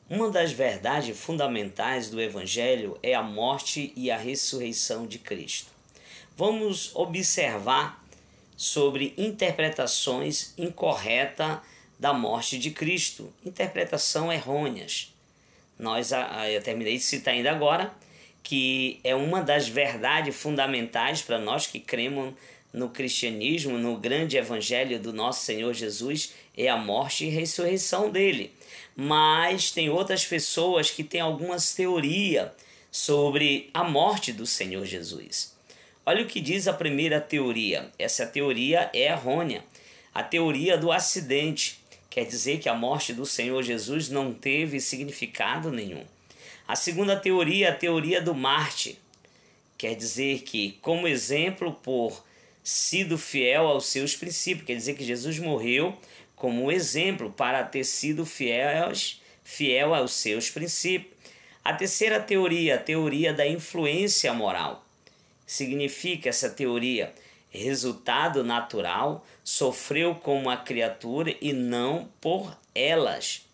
Uma das verdades fundamentais do Evangelho é a morte e a ressurreição de Cristo. Vamos observar sobre interpretações incorretas da morte de Cristo, interpretação errôneas. Eu terminei de citar ainda agora que é uma das verdades fundamentais para nós que cremos no cristianismo, no grande evangelho do nosso Senhor Jesus, é a morte e ressurreição dele. Mas tem outras pessoas que têm algumas teorias sobre a morte do Senhor Jesus. Olha o que diz a primeira teoria. Essa teoria é errônea. A teoria do acidente quer dizer que a morte do Senhor Jesus não teve significado nenhum. A segunda teoria é a teoria do mártir. Quer dizer que, como exemplo, por sido fiel aos seus princípios. Quer dizer que Jesus morreu como exemplo para ter sido fiel aos seus princípios. A terceira teoria, a teoria da influência moral. Significa essa teoria resultado natural, sofreu como uma criatura e não por elas.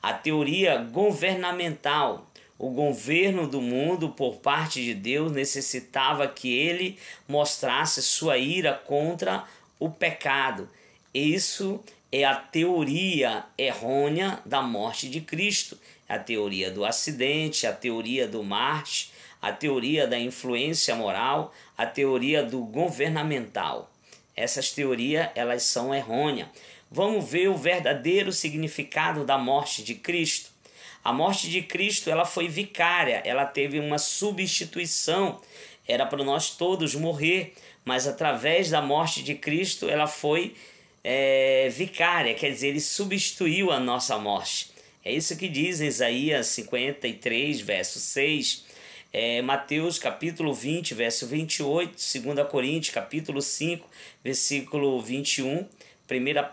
A teoria governamental. O governo do mundo por parte de Deus necessitava que ele mostrasse sua ira contra o pecado. Isso é a teoria errônea da morte de Cristo. A teoria do acidente, a teoria do mártir, a teoria da influência moral, a teoria do governamental. Essas teorias, elas são errôneas. Vamos ver o verdadeiro significado da morte de Cristo. A morte de Cristo, ela foi vicária, ela teve uma substituição. Era para nós todos morrer, mas através da morte de Cristo, ela foi vicária, quer dizer, ele substituiu a nossa morte. É isso que diz em Isaías 53, verso 6, Mateus capítulo 20, verso 28, 2 Coríntios capítulo 5, versículo 21, 1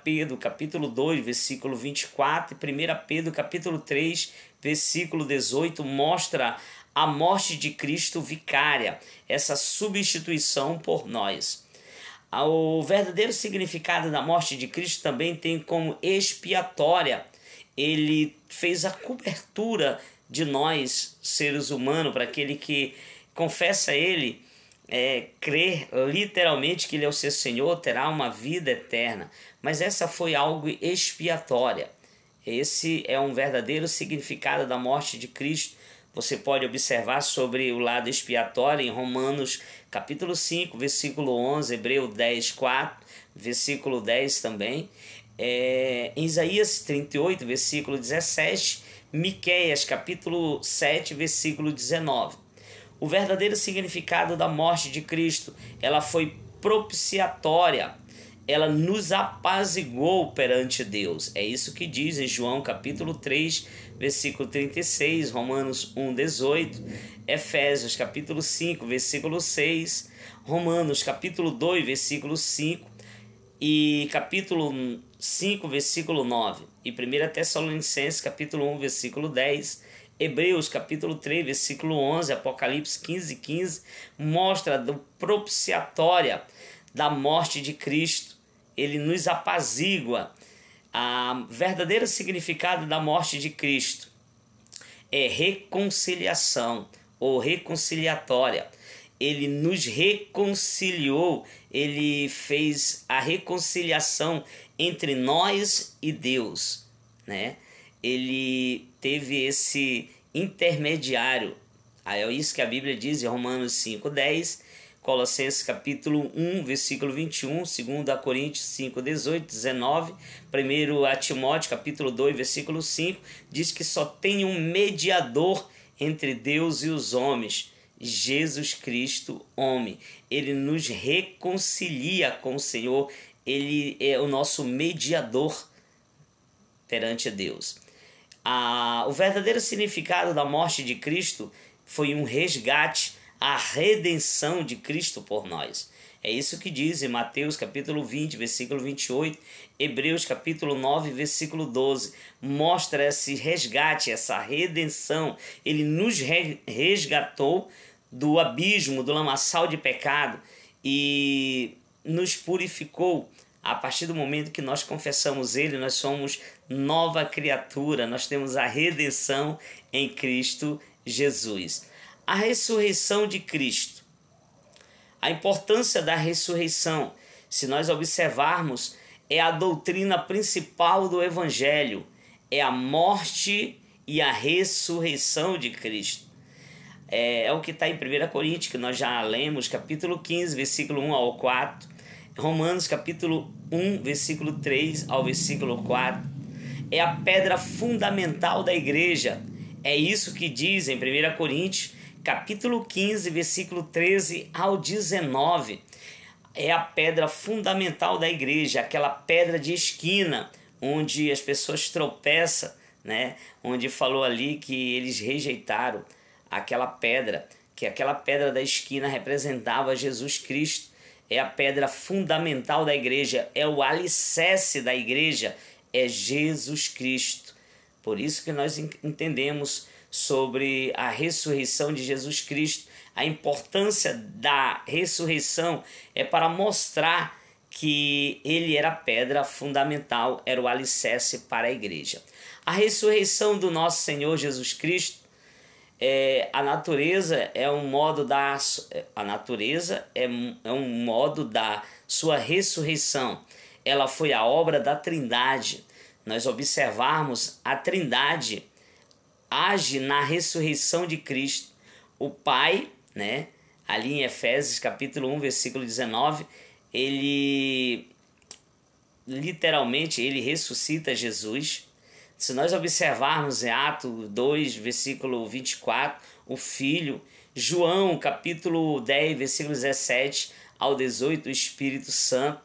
Pedro capítulo 2, versículo 24 e 1 Pedro capítulo 3, versículo 18 mostra a morte de Cristo vicária, essa substituição por nós. O verdadeiro significado da morte de Cristo também tem como expiatória. Ele fez a cobertura de nós, seres humanos, para aquele que confessa ele, crer literalmente que ele é o seu Senhor, terá uma vida eterna. Mas essa foi algo expiatória. Esse é um verdadeiro significado da morte de Cristo. Você pode observar sobre o lado expiatório em Romanos capítulo 5, versículo 11, Hebreus 10, 4, versículo 10 também. Em Isaías 38, versículo 17, Miqueias capítulo 7, versículo 19. O verdadeiro significado da morte de Cristo, ela foi propiciatória, ela nos apaziguou perante Deus. É isso que diz em João capítulo 3, versículo 36, Romanos 1, 18, Efésios capítulo 5, versículo 6, Romanos capítulo 2, versículo 5 e capítulo 5, versículo 9, e 1 Tessalonicenses capítulo 1, versículo 10, Hebreus capítulo 3, versículo 11, Apocalipse 15, 15, mostra do propiciatória da morte de Cristo. Ele nos apazigua. O verdadeiro significado da morte de Cristo é reconciliação ou reconciliatória. Ele nos reconciliou, ele fez a reconciliação entre nós e Deus, né? Ele teve esse intermediário. É isso que a Bíblia diz em Romanos 5, 10, Colossenses capítulo 1, versículo 21, 2 Coríntios 5, 18, 19, 1 Timóteo capítulo 2, versículo 5, diz que só tem um mediador entre Deus e os homens, Jesus Cristo, homem. Ele nos reconcilia com o Senhor, ele é o nosso mediador perante Deus. O verdadeiro significado da morte de Cristo foi um resgate, a redenção de Cristo por nós. É isso que diz em Mateus capítulo 20, versículo 28, Hebreus capítulo 9, versículo 12. Mostra esse resgate, essa redenção. Ele nos resgatou do abismo, do lamaçal de pecado e nos purificou A partir do momento que nós confessamos Ele, nós somos nova criatura, nós temos a redenção em Cristo Jesus. A ressurreição de Cristo. A importância da ressurreição, se nós observarmos, é a doutrina principal do Evangelho, é a morte e a ressurreição de Cristo. É o que está em 1 Coríntios, que nós já lemos, capítulo 15, versículo 1 ao 4, Romanos, capítulo 1, versículo 3 ao versículo 4. É a pedra fundamental da igreja. É isso que diz em 1 Coríntios, capítulo 15, versículo 13 ao 19. É a pedra fundamental da igreja, aquela pedra de esquina, onde as pessoas tropeçam, né? Onde falou ali que eles rejeitaram aquela pedra, que aquela pedra da esquina representava Jesus Cristo. É a pedra fundamental da igreja, é o alicerce da igreja, é Jesus Cristo. Por isso que nós entendemos sobre a ressurreição de Jesus Cristo. A importância da ressurreição é para mostrar que ele era a pedra fundamental, era o alicerce para a igreja. A ressurreição do nosso Senhor Jesus Cristo, a natureza é um modo da sua ressurreição. Ela foi a obra da Trindade. Nós observarmos, a Trindade age na ressurreição de Cristo. O Pai, né, ali em Efésios capítulo 1, versículo 19, ele literalmente ele ressuscita Jesus. Se nós observarmos em Atos 2, versículo 24, o Filho, João, capítulo 10, versículo 17 ao 18, o Espírito Santo,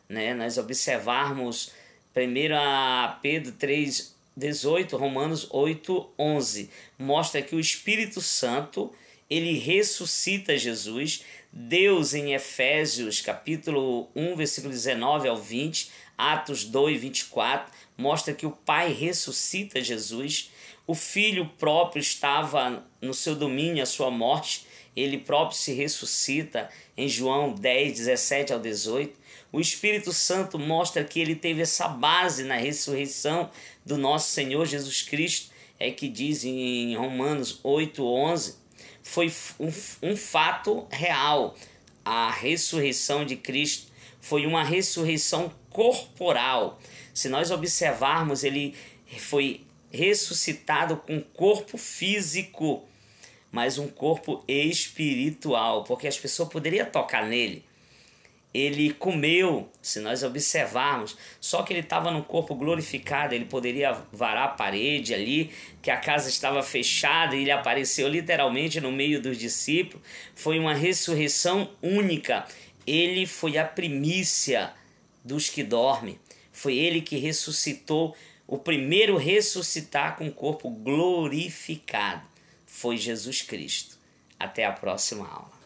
né? Nós observarmos 1 Pedro 3, 18, Romanos 8, 11, mostra que o Espírito Santo, ele ressuscita Jesus. Deus em Efésios, capítulo 1, versículo 19 ao 20, Atos 2, 24, mostra que o Pai ressuscita Jesus. O Filho próprio estava no seu domínio, a sua morte, ele próprio se ressuscita em João 10, 17 ao 18. O Espírito Santo mostra que ele teve essa base na ressurreição do nosso Senhor Jesus Cristo, é que diz em Romanos 8, 11, foi um fato real. A ressurreição de Cristo foi uma ressurreição corporal. Se nós observarmos, ele foi ressuscitado com um corpo físico, mas um corpo espiritual, porque as pessoas poderiam tocar nele. Ele comeu, se nós observarmos, só que ele estava num corpo glorificado, ele poderia varar a parede ali, que a casa estava fechada e ele apareceu literalmente no meio dos discípulos. Foi uma ressurreição única. Ele foi a primícia dos que dormem. Foi ele que ressuscitou, o primeiro ressuscitar com o corpo glorificado. Foi Jesus Cristo. Até a próxima aula.